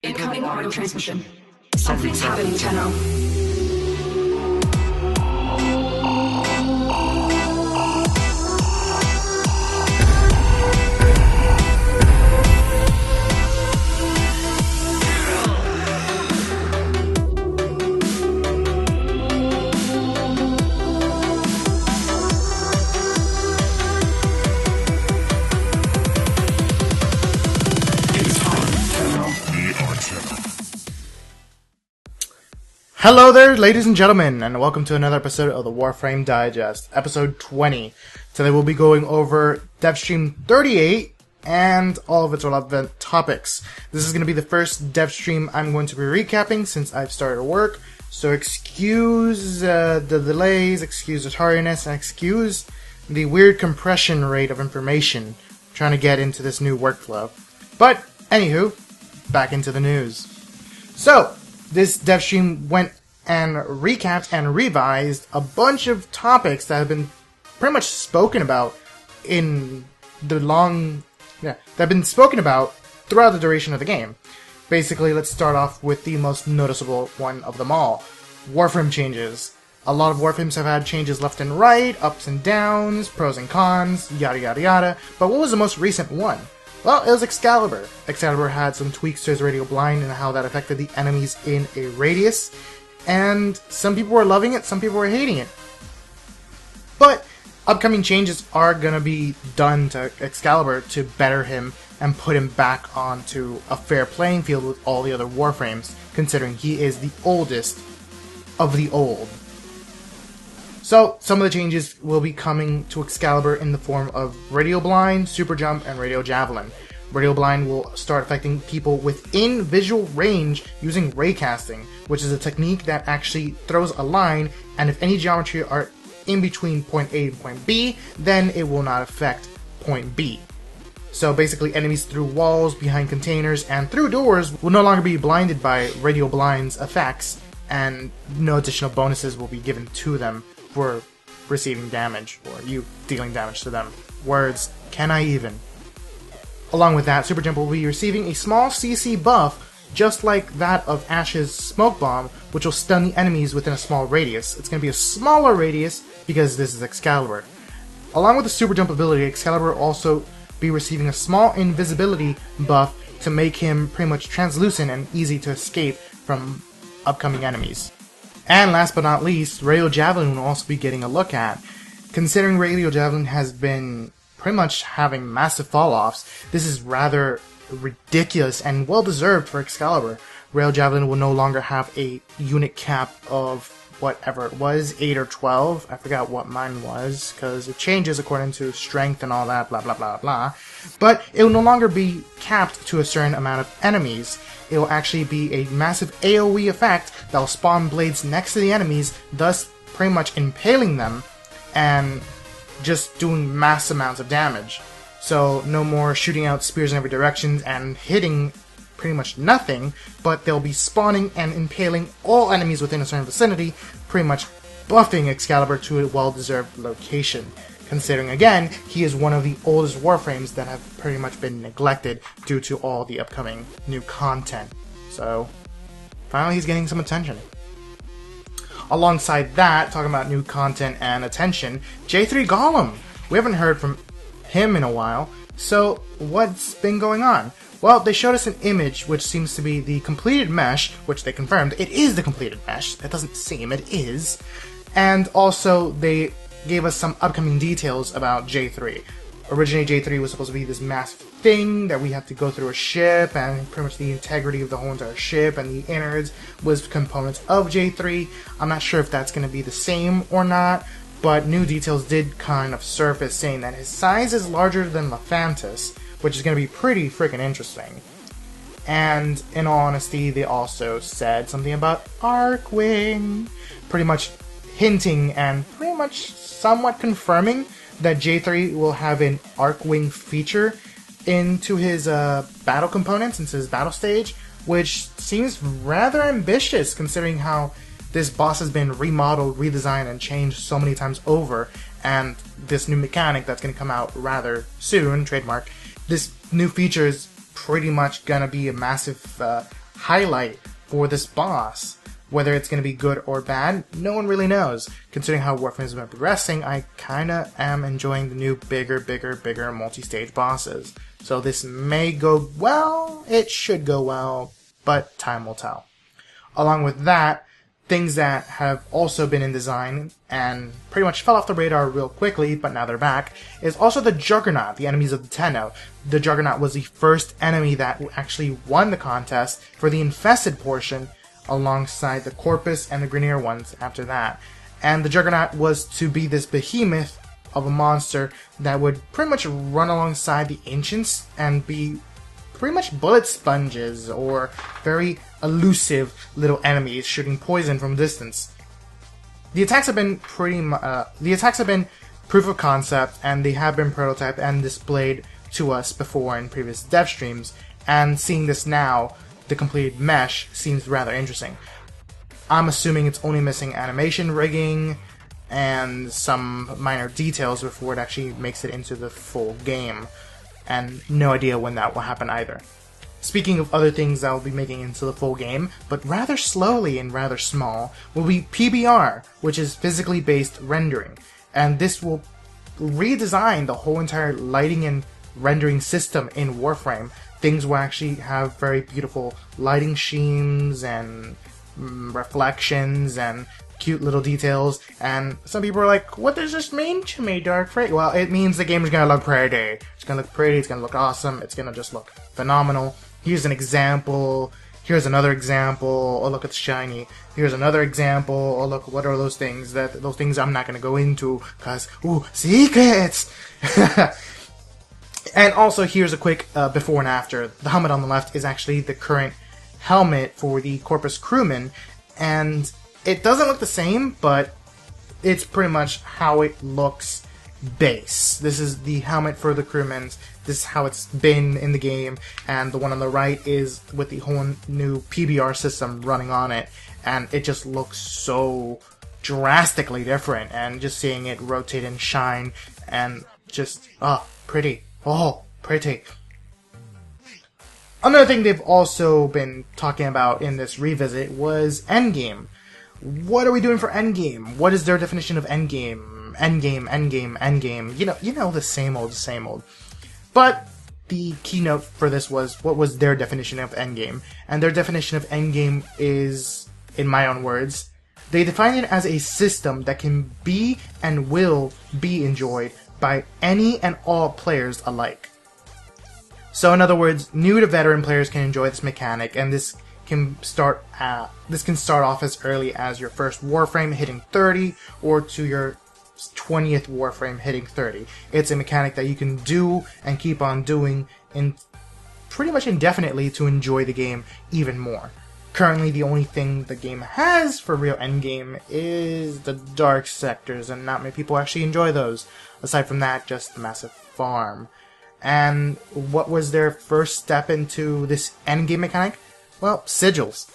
Incoming audio transmission. Something's happening, Tenno. Hello there, ladies and gentlemen, and welcome to another episode of the Warframe Digest, episode 20. Today we'll be going over Devstream 38 and all of its relevant topics. This is going to be the first Devstream I'm going to be recapping since I've started work, so excuse the delays, excuse the tardiness, and excuse the weird compression rate of information I'm trying to get into this new workflow. But, anywho, back into the news. So, this Devstream went and recapped and revised a bunch of topics that have been pretty much spoken about in the that have been spoken about throughout the duration of the game. Basically, let's start off with the most noticeable one of them all. Warframe changes. A lot of Warframes have had changes left and right, ups and downs, pros and cons, yada yada yada, but what was the most recent one? Well, it was Excalibur. Excalibur had some tweaks to his radio blind and how that affected the enemies in a radius, and some people were loving it, some people were hating it. But upcoming changes are going to be done to Excalibur to better him and put him back onto a fair playing field with all the other Warframes, considering he is the oldest of the old. So, some of the changes will be coming to Excalibur in the form of Radio Blind, Super Jump, and Radio Javelin. Radio Blind will start affecting people within visual range using raycasting, which is a technique that actually throws a line, and if any geometry are in between point A and point B, then it will not affect point B. So basically, enemies through walls, behind containers, and through doors will no longer be blinded by Radio Blind's effects, and no additional bonuses will be given to them for receiving damage, or you dealing damage to them. Words, can I even? Along with that, Super Jump will be receiving a small CC buff, just like that of Ash's Smoke Bomb, which will stun the enemies within a small radius. It's going to be a smaller radius, because this is Excalibur. Along with the Super Jump ability, Excalibur will also be receiving a small invisibility buff to make him pretty much translucent and easy to escape from upcoming enemies. And last but not least, Radio Javelin will also be getting a look at. Considering Radio Javelin has been pretty much having massive fall-offs, this is rather ridiculous and well-deserved for Excalibur. Radio Javelin will no longer have a unit cap of whatever it was, 8 or 12. I forgot what mine was, because it changes according to strength and all that, blah blah blah blah. But it will no longer be capped to a certain amount of enemies. It will actually be a massive AoE effect that will spawn blades next to the enemies, thus pretty much impaling them and just doing mass amounts of damage. So no more shooting out spears in every direction and hitting pretty much nothing, but they'll be spawning and impaling all enemies within a certain vicinity, pretty much buffing Excalibur to a well-deserved location. Considering, again, he is one of the oldest Warframes that have pretty much been neglected due to all the upcoming new content. So, finally he's getting some attention. Alongside that, talking about new content and attention, J3 Golem! We haven't heard from him in a while, so what's been going on? Well, they showed us an image which seems to be the completed mesh, which they confirmed. It is the completed mesh. That doesn't seem, it is. And also, they gave us some upcoming details about J3. Originally, J3 was supposed to be this massive thing that we had to go through a ship, and pretty much the integrity of the whole entire ship and the innards was components of J3. I'm not sure if that's going to be the same or not, but new details did kind of surface saying that his size is larger than Lephantis, which is going to be pretty freaking interesting. And in all honesty, they also said something about Arcwing, pretty much hinting and pretty much somewhat confirming that J3 will have an Arcwing feature into his battle components, into his battle stage, which seems rather ambitious considering how this boss has been remodeled, redesigned, and changed so many times over, and this new mechanic that's going to come out rather soon, trademark, this new feature is pretty much going to be a massive highlight for this boss. Whether it's going to be good or bad, no one really knows. Considering how Warframe has been progressing, I kinda am enjoying the new bigger multi-stage bosses. So this may go well, it should go well, but time will tell. Along with that, things that have also been in design and pretty much fell off the radar real quickly, but now they're back, is also the Juggernaut, the enemies of the Tenno. The Juggernaut was the first enemy that actually won the contest for the infested portion, alongside the Corpus and the Grineer ones after that. And the Juggernaut was to be this behemoth of a monster that would pretty much run alongside the Ancients and be pretty much bullet sponges or very elusive little enemies shooting poison from distance. The attacks have been proof of concept, and they have been prototyped and displayed to us before in previous dev streams, and seeing this now, the completed mesh, seems rather interesting. I'm assuming it's only missing animation rigging and some minor details before it actually makes it into the full game, and no idea when that will happen either. Speaking of other things that will be making into the full game, but rather slowly and rather small, will be PBR, which is physically based rendering, and this will redesign the whole entire lighting and rendering system in Warframe. Things will actually have very beautiful lighting schemes and reflections and cute little details, and some people are like, what does this mean to me, Dark Freight? Well, it means the game is going to look pretty. It's going to look pretty, it's going to look awesome, it's going to just look phenomenal. Here's an example, here's another example, oh look, it's shiny. Here's another example, oh look, what are those things? Those things I'm not going to go into, because, ooh, secrets! And also, here's a quick before and after. The helmet on the left is actually the current helmet for the Corpus crewman, and it doesn't look the same, but it's pretty much how it looks base. This is the helmet for the crewmen. This is how it's been in the game, and the one on the right is with the whole new PBR system running on it, and it just looks so drastically different, and just seeing it rotate and shine, and just, pretty. Oh, pretty. Another thing they've also been talking about in this revisit was Endgame. What are we doing for Endgame? What is their definition of Endgame? Endgame. You know, the same old. But the keynote for this was, what was their definition of Endgame? And their definition of Endgame is, in my own words, they define it as a system that can be and will be enjoyed by any and all players alike. So in other words, new to veteran players can enjoy this mechanic, and this can start off as early as your first Warframe hitting 30, or to your 20th Warframe hitting 30. It's a mechanic that you can do and keep on doing in pretty much indefinitely to enjoy the game even more. Currently, the only thing the game has for real endgame is the dark sectors, and not many people actually enjoy those. Aside from that, just the massive farm. And what was their first step into this endgame mechanic? Well, sigils.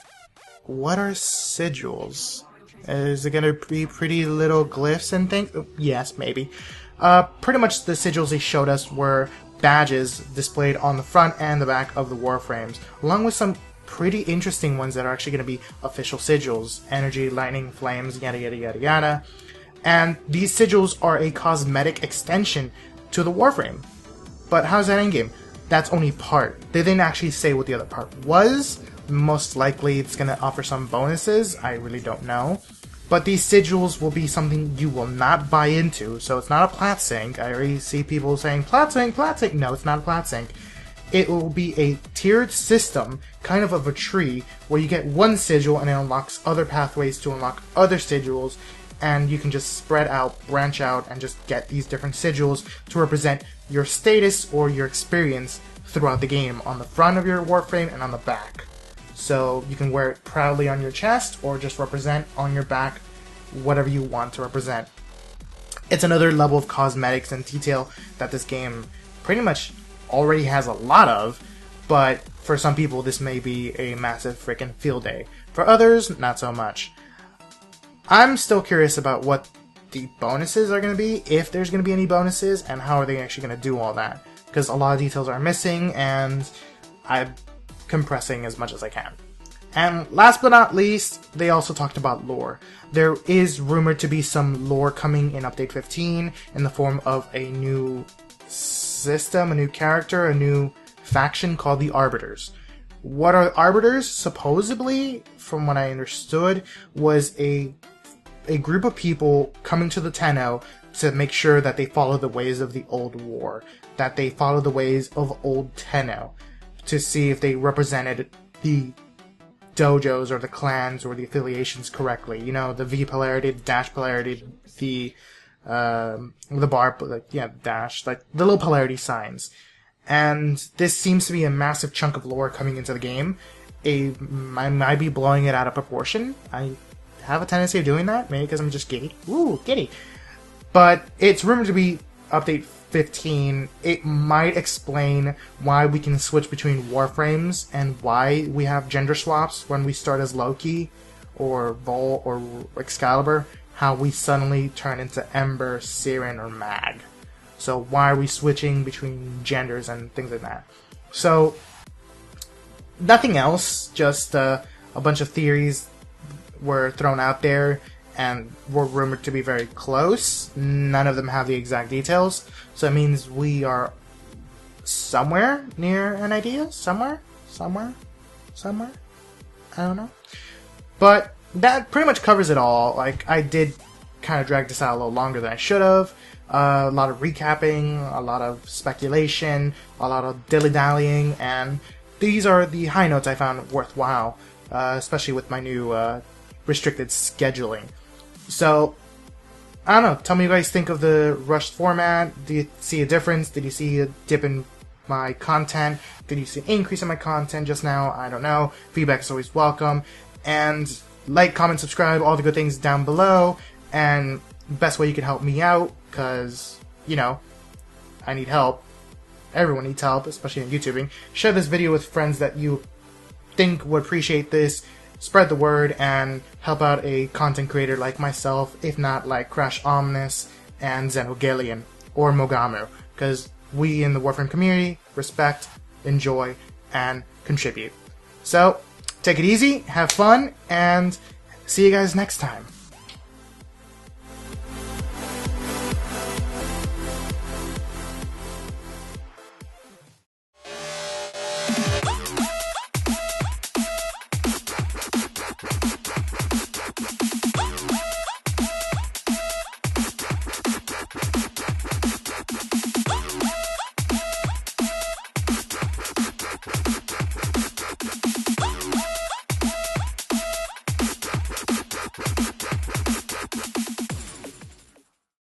What are sigils? Is it gonna be pretty little glyphs and things? Yes, maybe. Pretty much the sigils they showed us were badges displayed on the front and the back of the Warframes, along with some pretty interesting ones that are actually going to be official sigils. Energy, lightning, flames, yada yada yada yada. And these sigils are a cosmetic extension to the Warframe. But how's that endgame? That's only part. They didn't actually say what the other part was. Most likely it's going to offer some bonuses. I really don't know. But these sigils will be something you will not buy into. So it's not a plat sync. I already see people saying plat sync, plat sync. No, it's not a plat sync. It will be a tiered system, kind of a tree, where you get one sigil and it unlocks other pathways to unlock other sigils, and you can just spread out, branch out, and just get these different sigils to represent your status or your experience throughout the game on the front of your Warframe and on the back. So you can wear it proudly on your chest or just represent on your back whatever you want to represent. It's another level of cosmetics and detail that this game pretty much already has a lot of, but for some people this may be a massive freaking field day. For others, not so much. I'm still curious about what the bonuses are going to be, if there's going to be any bonuses, and how are they actually going to do all that. Because a lot of details are missing, and I'm compressing as much as I can. And last but not least, they also talked about lore. There is rumored to be some lore coming in Update 15 in the form of a new system, a new character, a new faction called the Arbiters. What are Arbiters? Supposedly, from what I understood, was a group of people coming to the Tenno to make sure that they follow the ways of the old war, that they follow the ways of old Tenno, to see if they represented the dojos or the clans or the affiliations correctly. You know, the V polarity, the dash polarity, the bar, dash, like the little polarity signs. And this seems to be a massive chunk of lore coming into the game. I might be blowing it out of proportion. I have a tendency of doing that, maybe because I'm just giddy. Ooh, giddy. But it's rumored to be Update 15. It might explain why we can switch between Warframes and why we have gender swaps when we start as Loki or Vol or Excalibur, how we suddenly turn into Ember, Siren, or Mag. So why are we switching between genders and things like that? So nothing else, just a bunch of theories were thrown out there and were rumored to be very close. None of them have the exact details, so it means we are somewhere near an idea. Somewhere. I don't know. But that pretty much covers it all. Like, I did kind of drag this out a little longer than I should have. A lot of recapping, a lot of speculation, a lot of dilly-dallying, and these are the high notes I found worthwhile, especially with my new restricted scheduling. So, I don't know, tell me what you guys think of the rushed format. Do you see a difference? Did you see a dip in my content? Did you see an increase in my content just now? I don't know. Feedback is always welcome. And like, comment, subscribe, all the good things down below. And best way you can help me out, because, you know, I need help. Everyone needs help, especially in YouTubing. Share this video with friends that you think would appreciate this. Spread the word and help out a content creator like myself, if not like Crash Omnis and Xenogalian or Mogamu, because we in the Warframe community respect, enjoy, and contribute. So, take it easy, have fun, and see you guys next time.